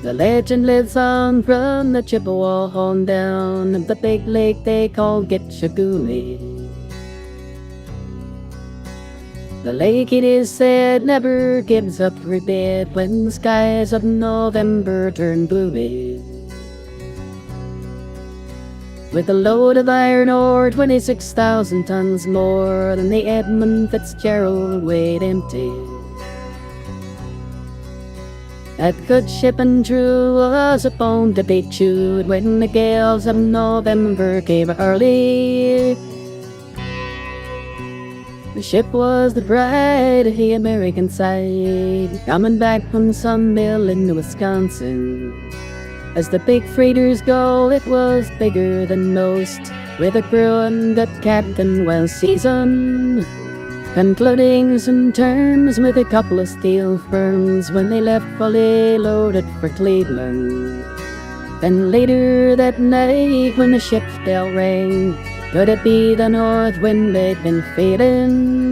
The legend lives on from the Chippewa on down of the big lake they call Gitchagumi. The lake, it is said, never gives up rebid when the skies of November turn gloomy. With a load of iron ore 26,000 tons more than the Edmund Fitzgerald weighed empty. That good ship and true was a bone to be chewed when the gales of November came early. The ship was the pride of the American side, coming back from some mill in Wisconsin. As the big freighters go, it was bigger than most, with a crew and a captain well seasoned, concluding some terms with a couple of steel firms when they left fully loaded for Cleveland. Then later that night when the ship's bell rang, could it be the north wind they'd been feeling?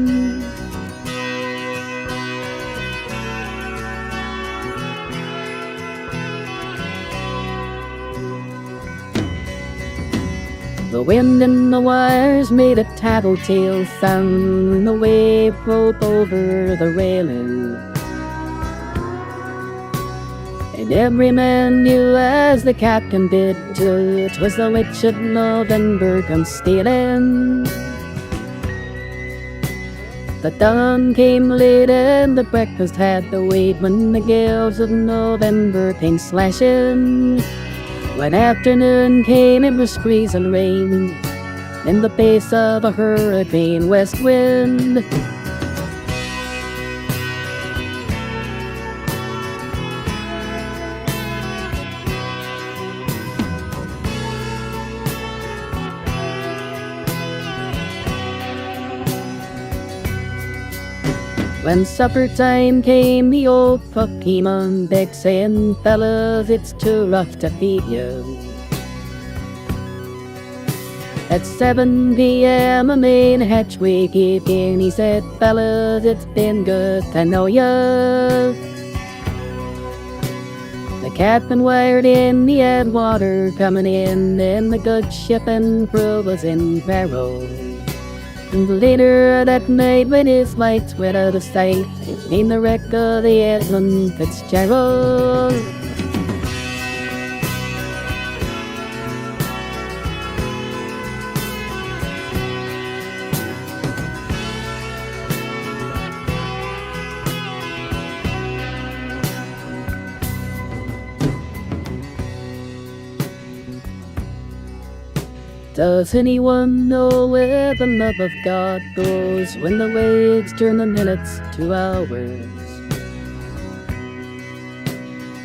The wind in the wires made a tattletale sound when the wave broke over the railing. And every man knew as the captain bid to 'twas the witch of November come stealing. The dawn came late and the breakfast had to wait when the gales of November came slashing. When afternoon came, it was squeezing rain in the face of a hurricane west wind. When supper time came, the old pup came on deck saying, "Fellas, it's too rough to feed you." At 7 p.m. a main hatchway gave in. He said, "Fellas, it's been good to know ya." The captain wired in, he had water coming in, and the good ship and crew was in peril. And later that night when his lights went out of sight, came the wreck of the Edmund Fitzgerald. Does anyone know where the love of God goes when the waves turn the minutes to hours?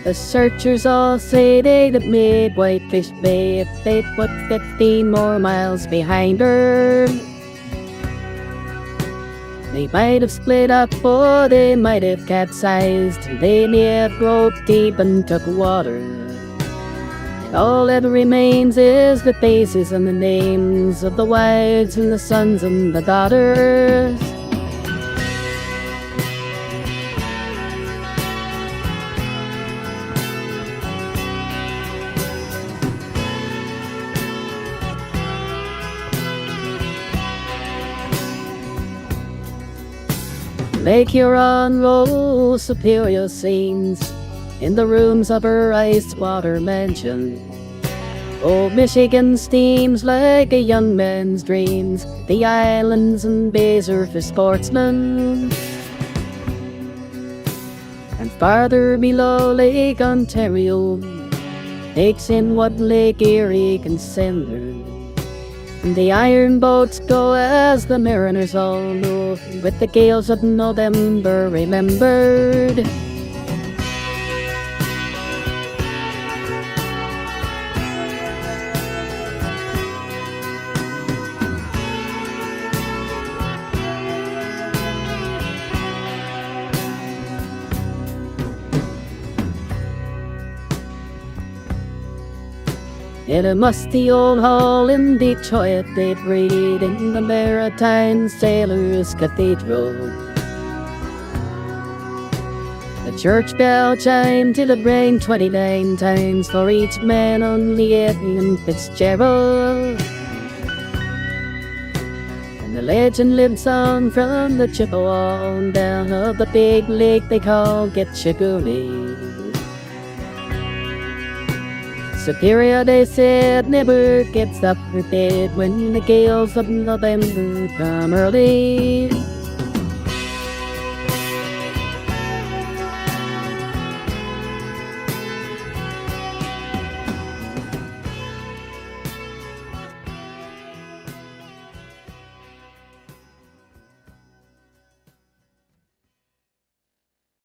The searchers all say they'd have made Whitefish Bay if they put 15 more miles behind her. They might have split up or they might have capsized. They may have broke deep and took water. All that remains is the faces and the names of the wives and the sons and the daughters. Lake Huron rolls superior scenes in the rooms of her ice water mansion. Old Michigan steams like a young man's dreams. The islands and bays are for sportsmen. And farther below, Lake Ontario takes in what Lake Erie can send her. And the iron boats go as the mariners all know, with the gales of November remembered. In a musty old hall in Detroit, they prayed in the Maritime Sailors' Cathedral. The church bell chimed till it rang 29 times for each man, only Edmund Fitzgerald. And the legend lives on from the Chippewa down of the big lake they call Getchagumi. Superior, they said, never gets up for bed when the gales of November come early.